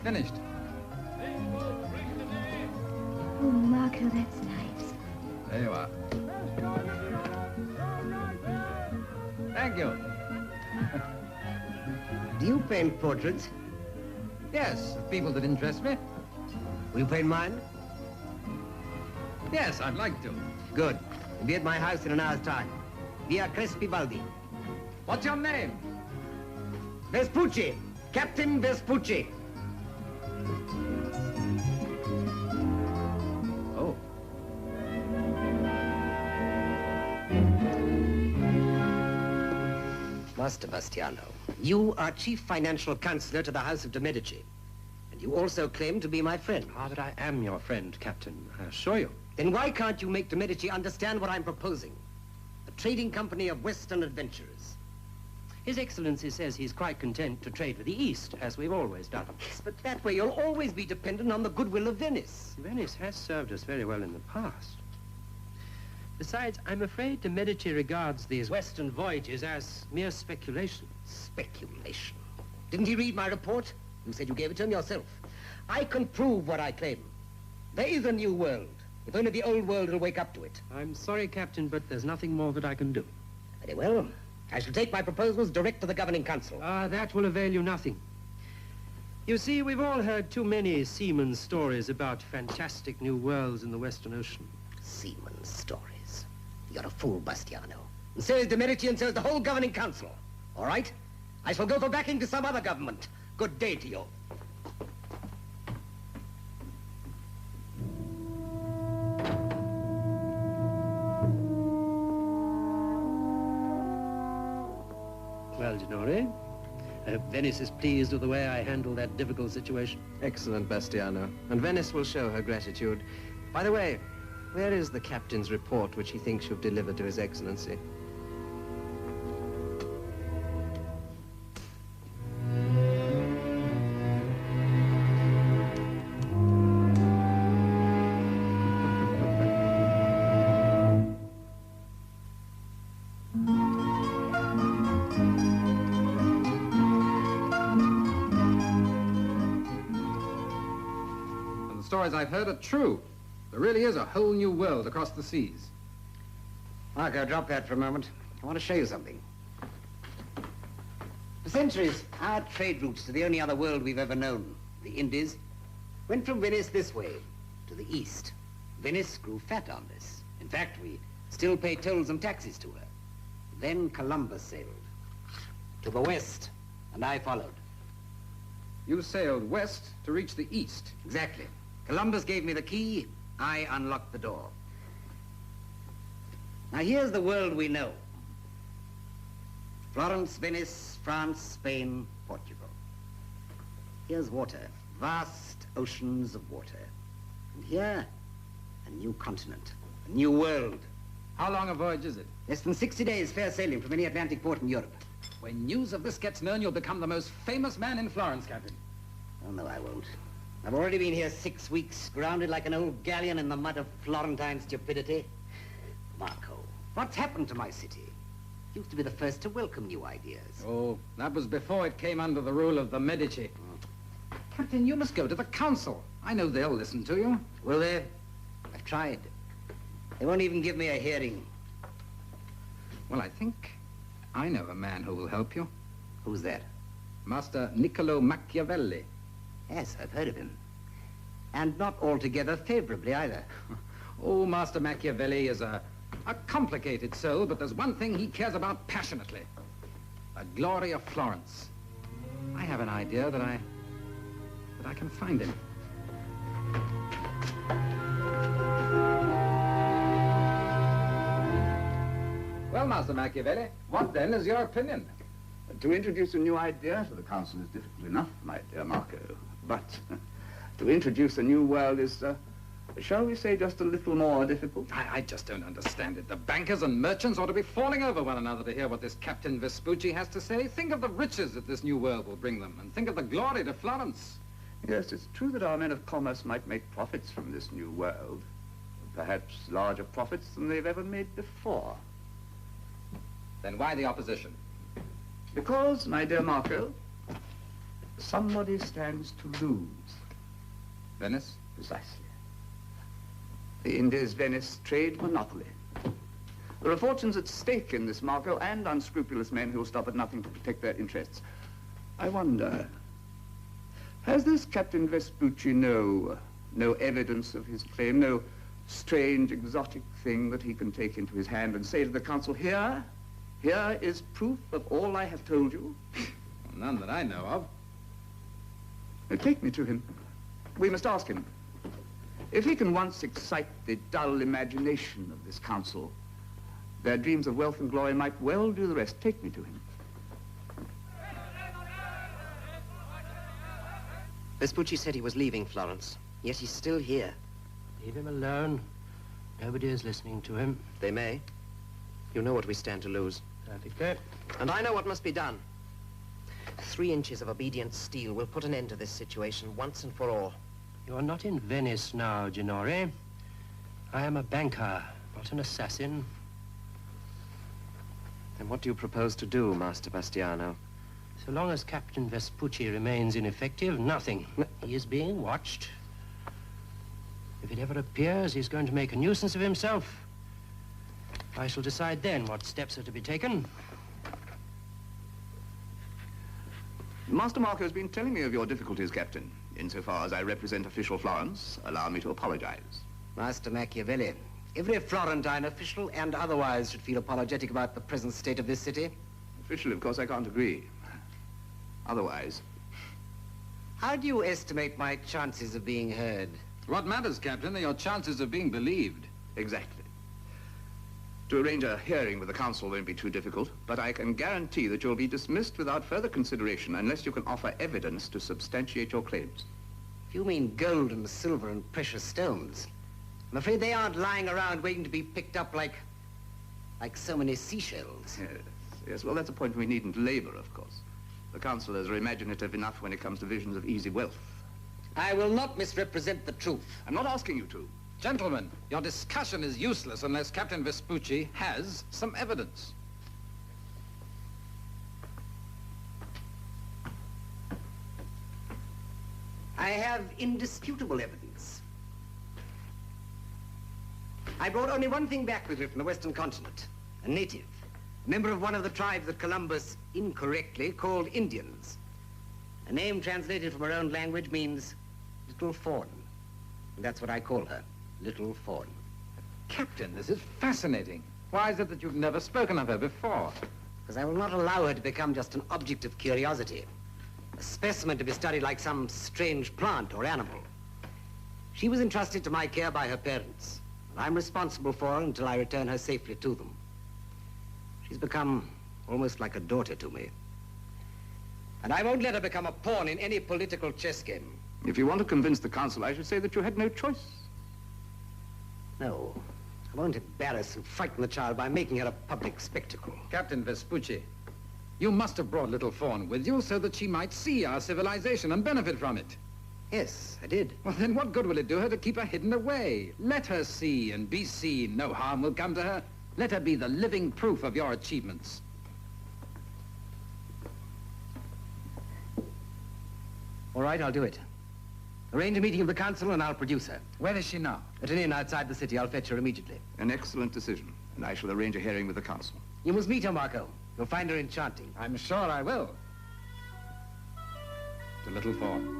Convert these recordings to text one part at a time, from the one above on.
Finished. Oh, Marco, that's nice. There you are. Thank you. Do you paint portraits? Yes, of people that interest me. Will you paint mine? Yes, I'd like to. Good. You'll be at my house in an hour's time. Via Crespi-Baldi. What's your name? Vespucci. Captain Vespucci. Oh. Master Bastiano, you are chief financial counselor to the House of de Medici. And you also claim to be my friend. Ah, but I am your friend, Captain. I assure you. Then why can't you make de Medici understand what I'm proposing? A trading company of Western adventurers. His Excellency says he's quite content to trade with the East, as we've always done. Yes, but that way you'll always be dependent on the goodwill of Venice. Venice has served us very well in the past. Besides, I'm afraid de Medici regards these Western voyages as mere speculation. Speculation. Didn't he read my report? You said you gave it to him yourself. I can prove what I claim. There is a new world. If only the old world will wake up to it. I'm sorry, Captain, but there's nothing more that I can do. Very well. I shall take my proposals direct to the Governing Council. Ah, that will avail you nothing. You see, we've all heard too many seaman's stories about fantastic new worlds in the Western Ocean. Seaman's stories. You're a fool, Bastiano. And so is de Medici, and so is the whole Governing Council. All right? I shall go for backing to some other government. Good day to you. Well, Ginore, I hope Venice is pleased with the way I handled that difficult situation. Excellent, Bastiano. And Venice will show her gratitude. By the way, where is the captain's report which he thinks you've delivered to His Excellency? The stories I've heard are true. There really is a whole new world across the seas. Marco, drop that for a moment. I want to show you something. For centuries, our trade routes to the only other world we've ever known, the Indies, went from Venice this way to the east. Venice grew fat on this. In fact, we still pay tolls and taxes to her. Then Columbus sailed to the west, and I followed. You sailed west to reach the east. Exactly. Columbus gave me the key, I unlocked the door. Now here's the world we know. Florence, Venice, France, Spain, Portugal. Here's water, vast oceans of water. And here, a new continent, a new world. How long a voyage is it? Less than 60 days fair sailing from any Atlantic port in Europe. When news of this gets known, you'll become the most famous man in Florence, Captain. Oh, no, I won't. I've already been here 6 weeks, grounded like an old galleon in the mud of Florentine stupidity. Marco, what's happened to my city? Used to be the first to welcome new ideas. Oh, that was before it came under the rule of the Medici. Captain, you must go to the council. I know they'll listen to you. Will they? I've tried. They won't even give me a hearing. Well, I think I know a man who will help you. Who's that? Master Niccolo Machiavelli. Yes, I've heard of him. And not altogether favorably either. Oh, Master Machiavelli is a complicated soul, but there's one thing he cares about passionately. The glory of Florence. I have an idea that I can find him. Well, Master Machiavelli, what then is your opinion? To introduce a new idea to the council is difficult enough, my dear Marco. But to introduce a new world is, shall we say, just a little more difficult? I just don't understand it. The bankers and merchants ought to be falling over one another to hear what this Captain Vespucci has to say. Think of the riches that this new world will bring them, and think of the glory to Florence. Yes, it's true that our men of commerce might make profits from this new world. Perhaps larger profits than they've ever made before. Then why the opposition? Because, my dear Marco, somebody stands to lose. Venice? Precisely. The Indies-Venice trade monopoly. There are fortunes at stake in this, Marco, and unscrupulous men who will stop at nothing to protect their interests. I wonder, has this Captain Vespucci no evidence of his claim, no strange, exotic thing that he can take into his hand and say to the council, here is proof of all I have told you? None that I know of. Now, take me to him. We must ask him. If he can once excite the dull imagination of this council, their dreams of wealth and glory might well do the rest. Take me to him. Vespucci said he was leaving Florence, yet he's still here. Leave him alone. Nobody is listening to him. They may. You know what we stand to lose. Perfectly. And I know what must be done. 3 inches of obedient steel will put an end to this situation once and for all. You're not in Venice now, Ginori. I am a banker, not an assassin. Then what do you propose to do, Master Bastiano? So long as Captain Vespucci remains ineffective, nothing. He is being watched. If it ever appears he's going to make a nuisance of himself, I shall decide then what steps are to be taken. Master Marco has been telling me of your difficulties, Captain. Insofar as I represent official Florence, allow me to apologize. Master Machiavelli, every Florentine, official and otherwise, should feel apologetic about the present state of this city. Officially, of course, I can't agree. Otherwise, How do you estimate my chances of being heard? What matters, Captain, are your chances of being believed. exactly. To arrange a hearing with the council won't be too difficult, but I can guarantee that you'll be dismissed without further consideration unless you can offer evidence to substantiate your claims. If you mean gold and silver and precious stones, I'm afraid they aren't lying around waiting to be picked up like so many seashells. Yes, well, that's a point we needn't labor, of course. The councillors are imaginative enough when it comes to visions of easy wealth. I will not misrepresent the truth. I'm not asking you to. Gentlemen, your discussion is useless unless Captain Vespucci has some evidence. I have indisputable evidence. I brought only one thing back with me from the Western continent. A native, a member of one of the tribes that Columbus incorrectly called Indians. A name translated from her own language means Little Fawn. And that's what I call her, Little Fawn. Captain, this is fascinating. Why is it that you've never spoken of her before? Because I will not allow her to become just an object of curiosity. A specimen to be studied like some strange plant or animal. She was entrusted to my care by her parents, and I'm responsible for her until I return her safely to them. She's become almost like a daughter to me. And I won't let her become a pawn in any political chess game. If you want to convince the council, I should say that you had no choice. No, I won't embarrass and frighten the child by making her a public spectacle. Captain Vespucci, you must have brought Little Fawn with you so that she might see our civilization and benefit from it. Yes, I did. Well, then what good will it do her to keep her hidden away? Let her see and be seen. No harm will come to her. Let her be the living proof of your achievements. All right, I'll do it. Arrange a meeting of the council and I'll produce her. Where is she now? At an inn outside the city. I'll fetch her immediately. An excellent decision, and I shall arrange a hearing with the council. You must meet her, Marco. You'll find her enchanting. I'm sure I will. To Little Fawn.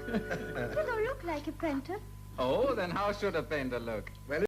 You don't look like a painter. Oh, then how should a painter look? Well,